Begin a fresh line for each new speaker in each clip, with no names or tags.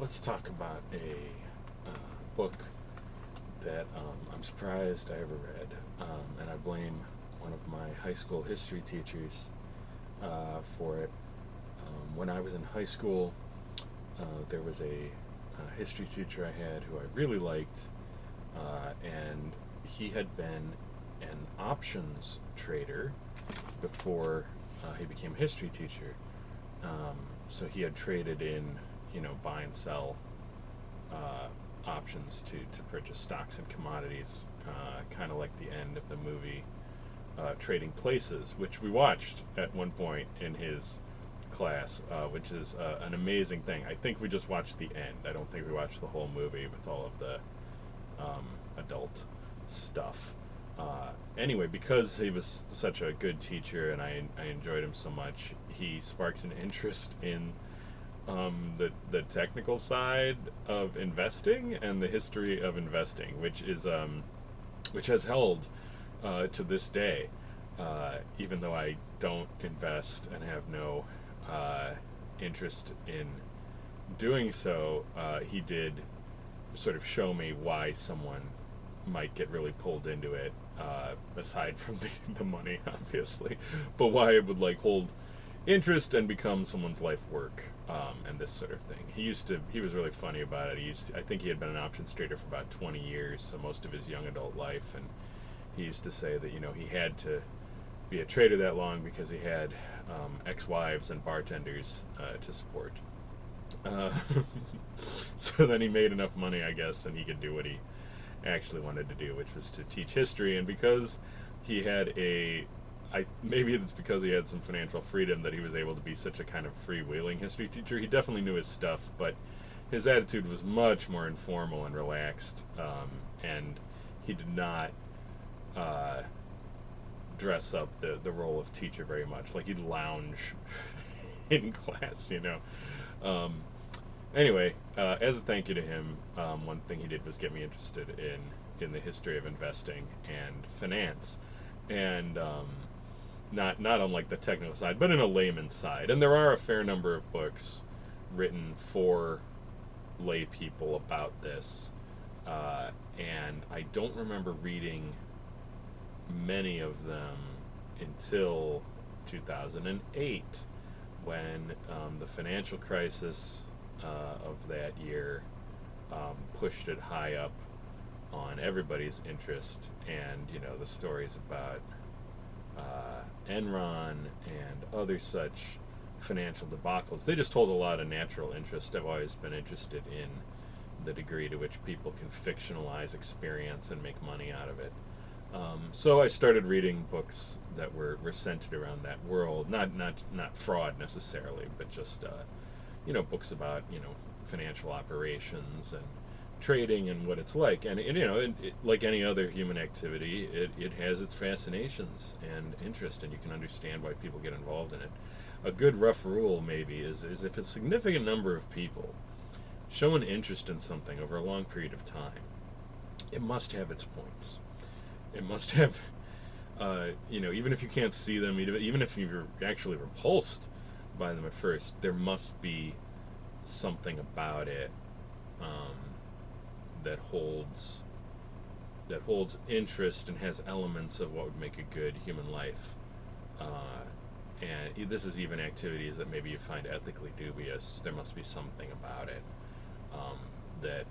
let's talk about a book that I'm surprised I ever read, and I blame one of my high school history teachers for it. When I was in high school, there was a history teacher I had who I really liked, and he had been an options trader before he became a history teacher. Um, so he had traded in, buy and sell uh, options to purchase stocks and commodities, kind of like the end of the movie Trading Places, which we watched at one point in his class, which is an amazing thing. I think we just watched the end. I don't think we watched the whole movie with all of the adult stuff. Anyway, because he was such a good teacher and I enjoyed him so much, he sparked an interest in the technical side of investing and the history of investing, which has held to this day. Even though I don't invest and have no interest in doing so, he did sort of show me why someone might get really pulled into it, aside from the money, obviously, but why it would like hold interest and become someone's life work, and this sort of thing. He was really funny about it. I think he had been an options trader for about 20 years, so most of his young adult life, and he used to say that he had to be a trader that long because he had ex-wives and bartenders to support. Uh, so then he made enough money, I guess, and he could do what he actually wanted to do, which was to teach history. And because he had maybe it's because he had some financial freedom that he was able to be such a kind of freewheeling history teacher. He definitely knew his stuff, but his attitude was much more informal and relaxed, and he did not uh, dress up the role of teacher very much. Like he'd lounge in class. Um, anyway, as a thank you to him, one thing he did was get me interested in the history of investing and finance, and not on like the technical side, but in a layman's side. And there are a fair number of books written for lay people about this, and I don't remember reading many of them until 2008, when the financial crisis of that year pushed it high up on everybody's interest, and the stories about Enron and other such financial debacles. They just hold a lot of natural interest. I've always been interested in the degree to which people can fictionalize experience and make money out of it. So I started reading books that were centered around that world, not fraud necessarily, but just books about financial operations and trading and what it's like. And like any other human activity, it has its fascinations and interest, and you can understand why people get involved in it. A good rough rule maybe is if a significant number of people show an interest in something over a long period of time, it must have its points. It must have, even if you can't see them, even if you're actually repulsed by them at first, there must be something about it um, that holds interest and has elements of what would make a good human life. And this is even activities that maybe you find ethically dubious. There must be something about it that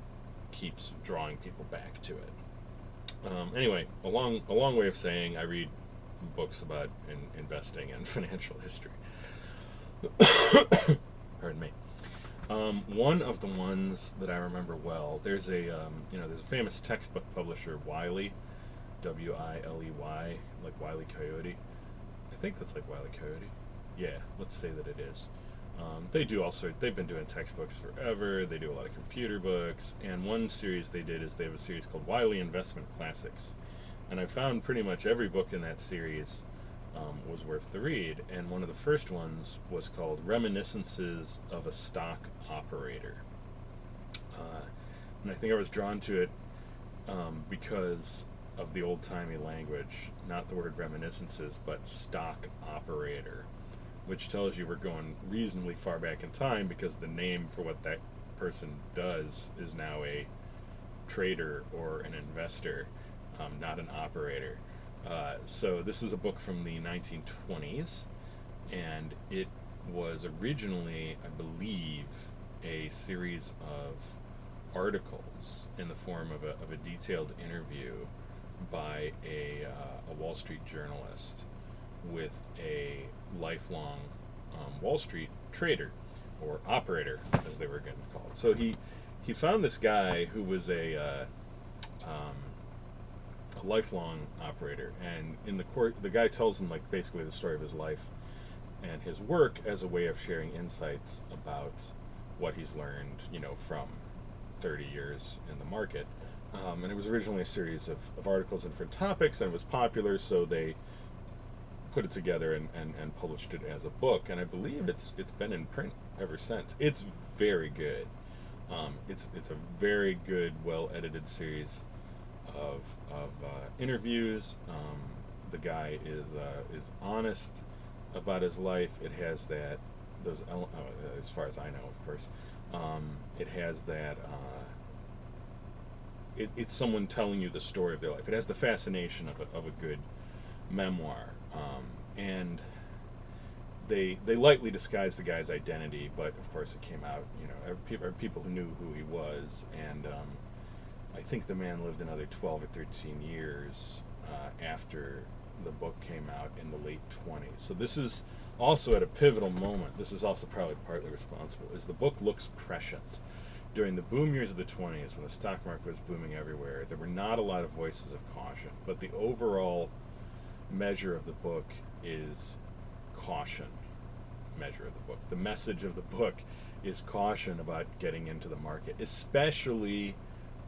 keeps drawing people back to it. Anyway, a long way of saying I read books about investing and financial history. Pardon me. One of the ones that I remember well, there's a famous textbook publisher, Wiley, Wiley, like Wiley Coyote. I think that's like Wiley Coyote. Yeah, let's say that it is. They've been doing textbooks forever. They do a lot of computer books. And one series they did is they have a series called Wiley Investment Classics. And I found pretty much every book in that series was worth the read. And one of the first ones was called Reminiscences of a Stock Operator. And I think I was drawn to it because of the old timey language, not the word reminiscences, but stock operator, which tells you we're going reasonably far back in time, because the name for what that person does is now a trader or an investor, not an operator. So this is a book from the 1920s, and it was originally, I believe, a series of articles in the form of a detailed interview by a Wall Street journalist with a lifelong Wall Street trader or operator, as they were getting called. So he found this guy who was a lifelong operator, and in the court, the guy tells him like basically the story of his life and his work as a way of sharing insights about what he's learned, from 30 years in the market. And it was originally a series of articles on different topics, and it was popular, so they put it together and published it as a book. And I believe it's been in print ever since. It's very good. It's a very good, well edited series of interviews. The guy is honest about his life. It has as far as I know, of course, it has that. It's someone telling you the story of their life. It has the fascination of a good memoir, and they lightly disguised the guy's identity, but of course it came out. People who knew who he was, and I think the man lived another 12 or 13 years after the book came out in the late 20s. So this is also at a pivotal moment. This is also probably partly responsible. Is the book looks prescient. During the boom years of the 20s, when the stock market was booming everywhere, there were not a lot of voices of caution, but the overall measure of the book is caution. Measure of the book. The message of the book is caution about getting into the market, especially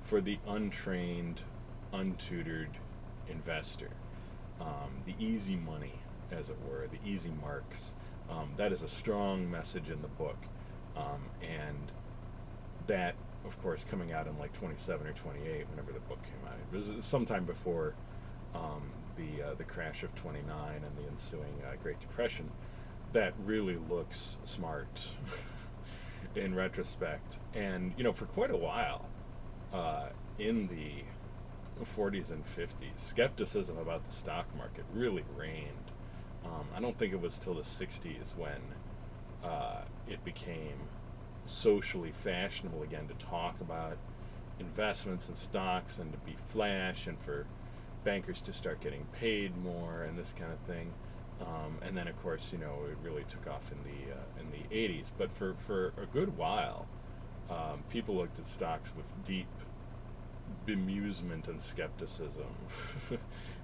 for the untrained, untutored investor. The easy money, as it were, the easy marks. That is a strong message in the book. And that, of course, coming out in like 27 or 28, whenever the book came out. It was sometime before the crash of 29 and the ensuing Great Depression. That really looks smart in retrospect. And, for quite a while, in the 40s and 50s, skepticism about the stock market really reigned. I don't think it was till the 60s when it became socially fashionable again to talk about investments and stocks and to be flash and for bankers to start getting paid more and this kind of thing. And then, of course, it really took off in the 80s. But for a good while, people looked at stocks with deep bemusement and skepticism.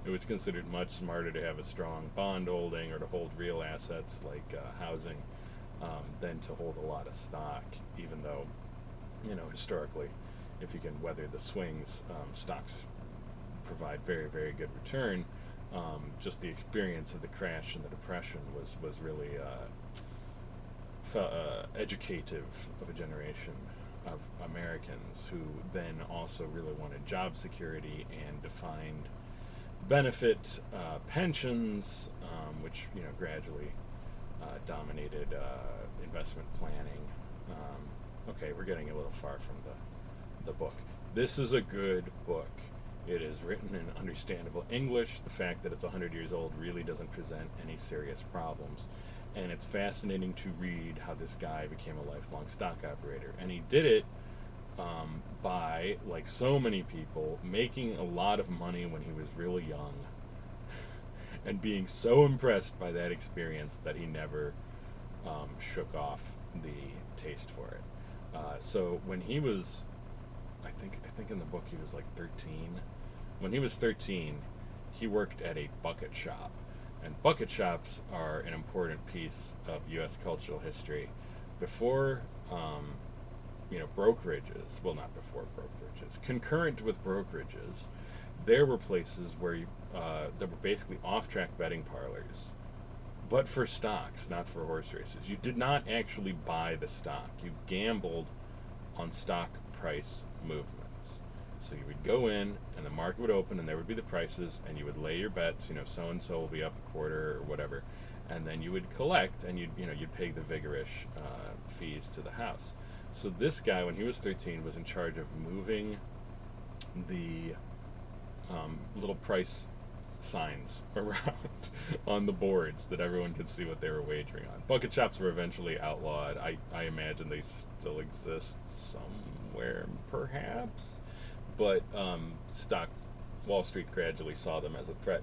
It was considered much smarter to have a strong bond holding or to hold real assets like housing than to hold a lot of stock, even though, historically, if you can weather the swings, stocks provide very, very good return. Just the experience of the crash and the depression was really educative of a generation of Americans who then also really wanted job security and defined benefit pensions, which gradually dominated investment planning. Okay, we're getting a little far from the book. This is a good book. It is written in understandable English. The fact that it's 100 years old really doesn't present any serious problems. And it's fascinating to read how this guy became a lifelong stock operator. And he did it by, like so many people, making a lot of money when he was really young and being so impressed by that experience that he never shook off the taste for it. So when he was, I think in the book he was like 13. When he was 13, he worked at a bucket shop. And bucket shops are an important piece of U.S. cultural history. Before, brokerages, well, not before brokerages, concurrent with brokerages, there were places where that were basically off-track betting parlors, but for stocks, not for horse races. You did not actually buy the stock. You gambled on stock price movements. So you would go in, and the market would open, and there would be the prices, and you would lay your bets. So-and-so will be up a quarter or whatever, and then you would collect, and you'd pay the vigorish fees to the house. So this guy, when he was 13, was in charge of moving the little price signs around on the boards that everyone could see what they were wagering on. Bucket shops were eventually outlawed. I imagine they still exist somewhere, perhaps. But stock Wall Street gradually saw them as a threat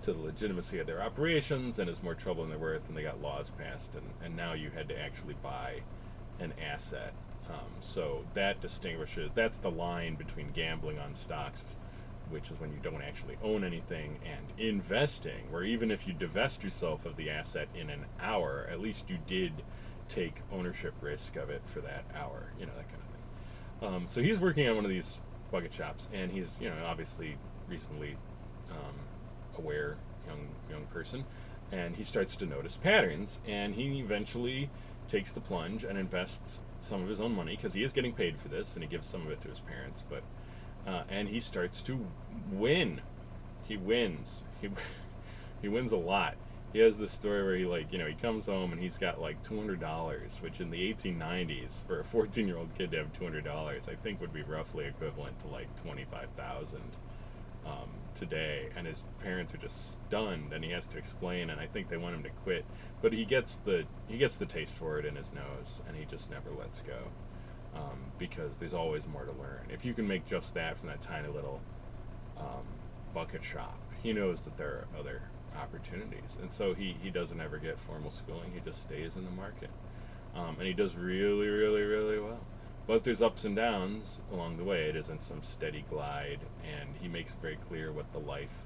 to the legitimacy of their operations and as more trouble than they're worth, and they got laws passed, and now you had to actually buy an asset. So that distinguishes, that's the line between gambling on stocks, which is when you don't actually own anything, and investing, where even if you divest yourself of the asset in an hour, at least you did take ownership risk of it for that hour, that kind of thing. So he's working on one of these bucket shops, and he's, obviously reasonably aware young person, and he starts to notice patterns, and he eventually takes the plunge and invests some of his own money, because he is getting paid for this, and he gives some of it to his parents, but and he starts to win. He wins. He wins a lot. He has this story where he comes home and he's got like $200, which in the 1890s for a 14-year-old kid to have $200, I think would be roughly equivalent to like 25,000 today. And his parents are just stunned, and he has to explain. And I think they want him to quit, but he gets the taste for it in his nose, and he just never lets go. Because there's always more to learn. If you can make just that from that tiny little bucket shop, he knows that there are other opportunities. And so he doesn't ever get formal schooling. He just stays in the market. And he does really, really, really well. But there's ups and downs along the way. It isn't some steady glide. And he makes it very clear what the life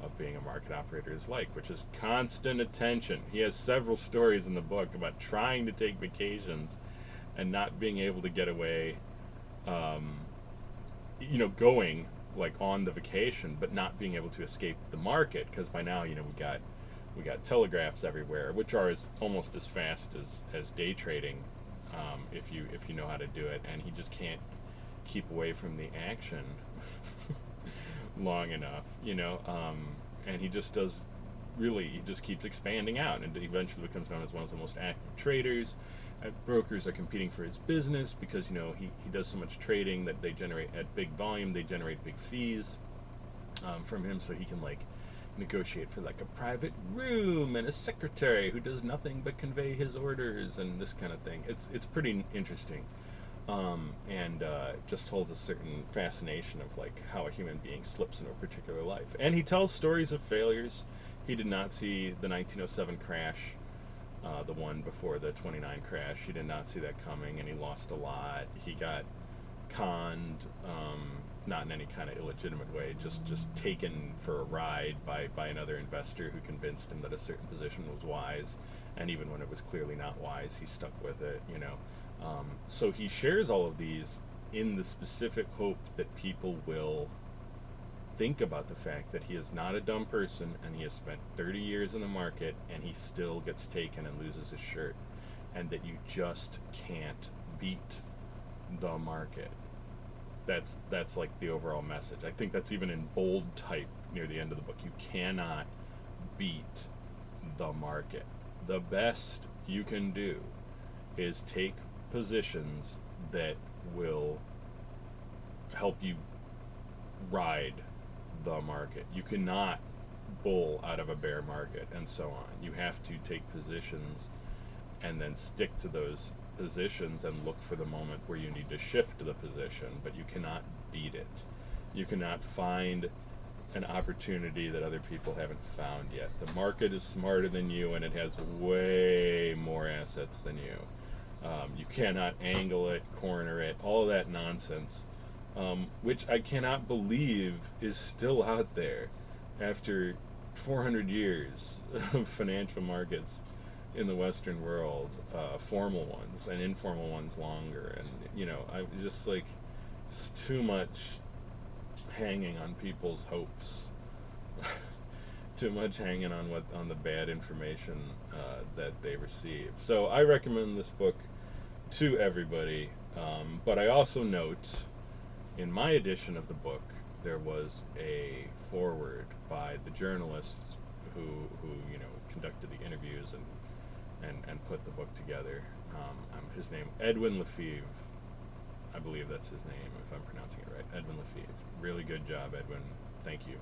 of being a market operator is like, which is constant attention. He has several stories in the book about trying to take vacations and not being able to get away, going like on the vacation, but not being able to escape the market, because by now we got telegraphs everywhere, which are almost as fast as day trading, if you know how to do it, and he just can't keep away from the action long enough, and he just keeps expanding out, and eventually becomes known as one of the most active traders. Brokers are competing for his business because he does so much trading that they generate at big volume. They generate big fees from him, so he can negotiate for a private room and a secretary who does nothing but convey his orders and this kind of thing. It's pretty interesting, and just holds a certain fascination of how a human being slips into a particular life. And he tells stories of failures. He did not see the 1907 crash. The one before the 29 crash, he did not see that coming, and he lost a lot. He got conned, not in any kind of illegitimate way, just taken for a ride by another investor who convinced him that a certain position was wise, and even when it was clearly not wise, he stuck with it. So he shares all of these in the specific hope that people will think about the fact that he is not a dumb person, and he has spent 30 years in the market, and he still gets taken and loses his shirt, and that you just can't beat the market. That's the overall message. I think that's even in bold type near the end of the book. You cannot beat the market. The best you can do is take positions that will help you ride the market. You cannot bull out of a bear market and so on. You have to take positions and then stick to those positions and look for the moment where you need to shift to the position, but you cannot beat it. You cannot find an opportunity that other people haven't found yet. The market is smarter than you, and it has way more assets than you. You cannot angle it, corner it, all that nonsense. Which I cannot believe is still out there after 400 years of financial markets in the Western world, formal ones and informal ones longer. And, I just it's too much hanging on people's hopes, too much hanging on the bad information that they receive. So I recommend this book to everybody, but I also note, in my edition of the book, there was a foreword by the journalist who conducted the interviews and put the book together. His name, Edwin Lefebvre, I believe that's his name, if I'm pronouncing it right. Edwin Lefebvre. Really good job, Edwin. Thank you.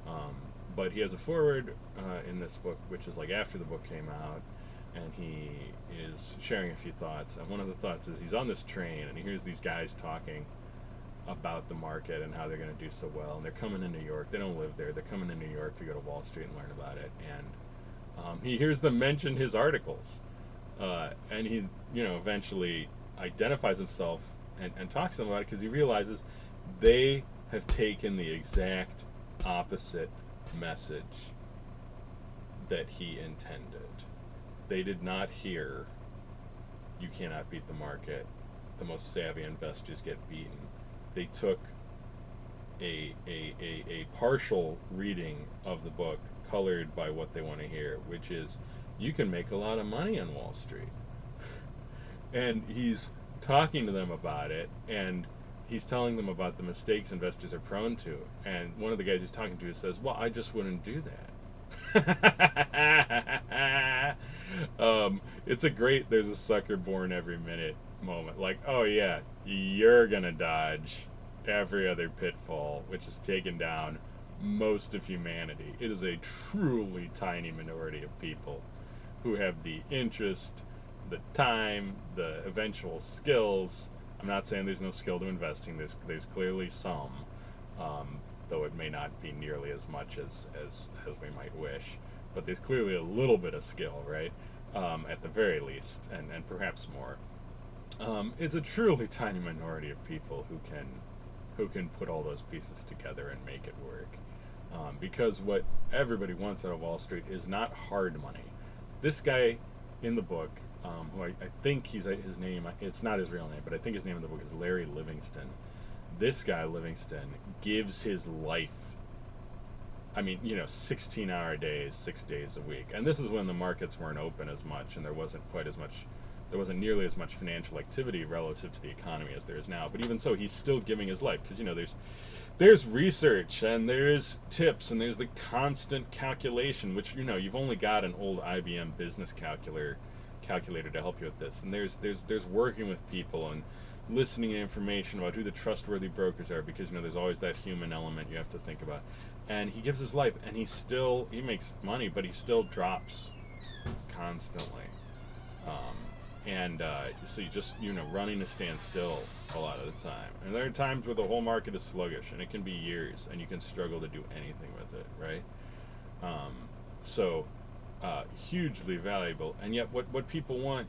Um, but he has a foreword in this book, which is like after the book came out, and he is sharing a few thoughts. And one of the thoughts is he's on this train and he hears these guys talking about the market and how they're going to do so well. And they're coming to New York. They don't live there. They're coming to New York to go to Wall Street and learn about it. And he hears them mention his articles. And he, eventually identifies himself and talks to them about it because he realizes they have taken the exact opposite message that he intended. They did not hear, you cannot beat the market, the most savvy investors get beaten. They took a partial reading of the book colored by what they want to hear, which is, you can make a lot of money on Wall Street. And he's talking to them about it, and he's telling them about the mistakes investors are prone to. And one of the guys he's talking to says, well, I just wouldn't do that. It's a great, there's a sucker born every minute moment. Like, oh yeah, you're gonna dodge every other pitfall, which has taken down most of humanity. It is a truly tiny minority of people who have the interest, the time, the eventual skills. I'm not saying there's no skill to investing. There's clearly some, though it may not be nearly as much as we might wish. But there's clearly a little bit of skill, right? At the very least, and perhaps more. It's a truly tiny minority of people who can put all those pieces together and make it work. Because what everybody wants out of Wall Street is not hard money. This guy in the book, who I think his name, it's not his real name, but I think his name in the book is Larry Livingston. This guy, Livingston, gives his life, 16-hour days, 6 days a week. And this is when the markets weren't open as much, and there wasn't nearly as much financial activity relative to the economy as there is now. But even so, he's still giving his life, because, there's research, and there's tips, and there's the constant calculation, which, you've only got an old IBM business calculator to help you with this. And there's working with people and listening to information about who the trustworthy brokers are, because, there's always that human element you have to think about. And he gives his life, and he makes money, but he still drops constantly. So you just, running to stand still a lot of the time. And there are times where the whole market is sluggish, and it can be years, and you can struggle to do anything with it, right? Hugely valuable. And yet what people want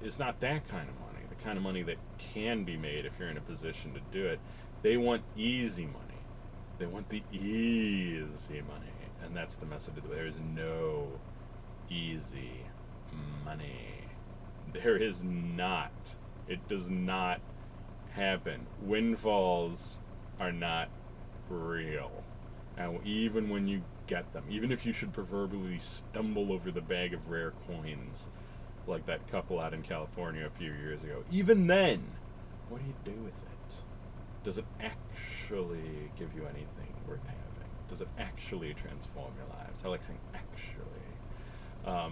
is not that kind of money, the kind of money that can be made if you're in a position to do it. They want easy money. They want the easy money. And that's the message. There is no easy money. There is not. It does not happen. Windfalls are not real. And even when you get them, even if you should proverbially stumble over the bag of rare coins, like that couple out in California a few years ago, even then, what do you do with it? Does it actually give you anything worth having? Does it actually transform your lives? I like saying actually.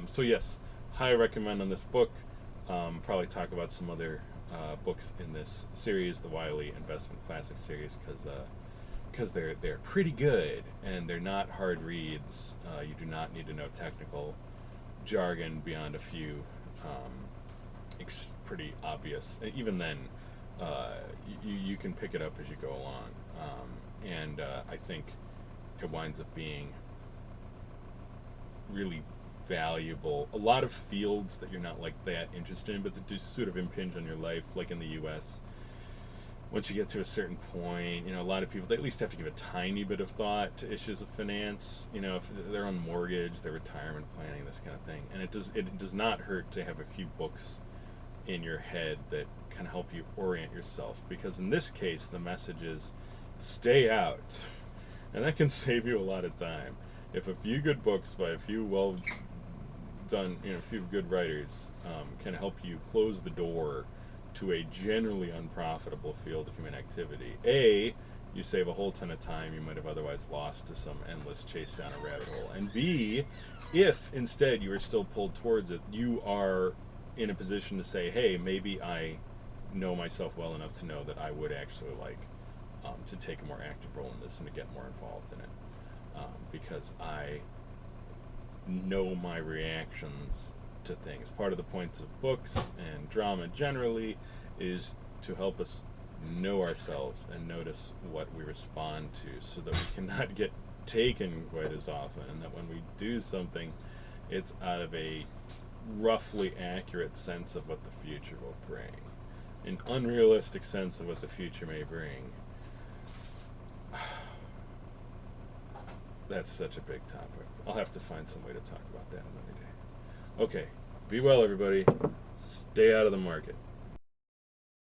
So yes, highly recommend on this book. Probably talk about some other books in this series, the Wiley Investment Classic series, because they're pretty good and they're not hard reads. You do not need to know technical jargon beyond a few pretty obvious. Even then, you can pick it up as you go along, and I think it winds up being really valuable. A lot of fields that you're not like that interested in, but that do sort of impinge on your life, like in the U.S. Once you get to a certain point, a lot of people, they at least have to give a tiny bit of thought to issues of finance, if they're on mortgage, their retirement planning, this kind of thing. And it does not hurt to have a few books in your head that can help you orient yourself, because in this case, the message is stay out. And that can save you a lot of time. If a few good books by a few well done, a few good writers can help you close the door to a generally unprofitable field of human activity, A, you save a whole ton of time you might have otherwise lost to some endless chase down a rabbit hole. And B, if instead you are still pulled towards it, you are in a position to say, hey, maybe I know myself well enough to know that I would actually like to take a more active role in this and to get more involved in it, because I know my reactions to things. Part of the points of books and drama generally is to help us know ourselves and notice what we respond to, so that we cannot get taken quite as often, and that when we do something, it's out of a roughly accurate sense of what the future will bring. An unrealistic sense of what the future may bring. That's such a big topic. I'll have to find some way to talk about that another day. Okay, be well, everybody. Stay out of the market.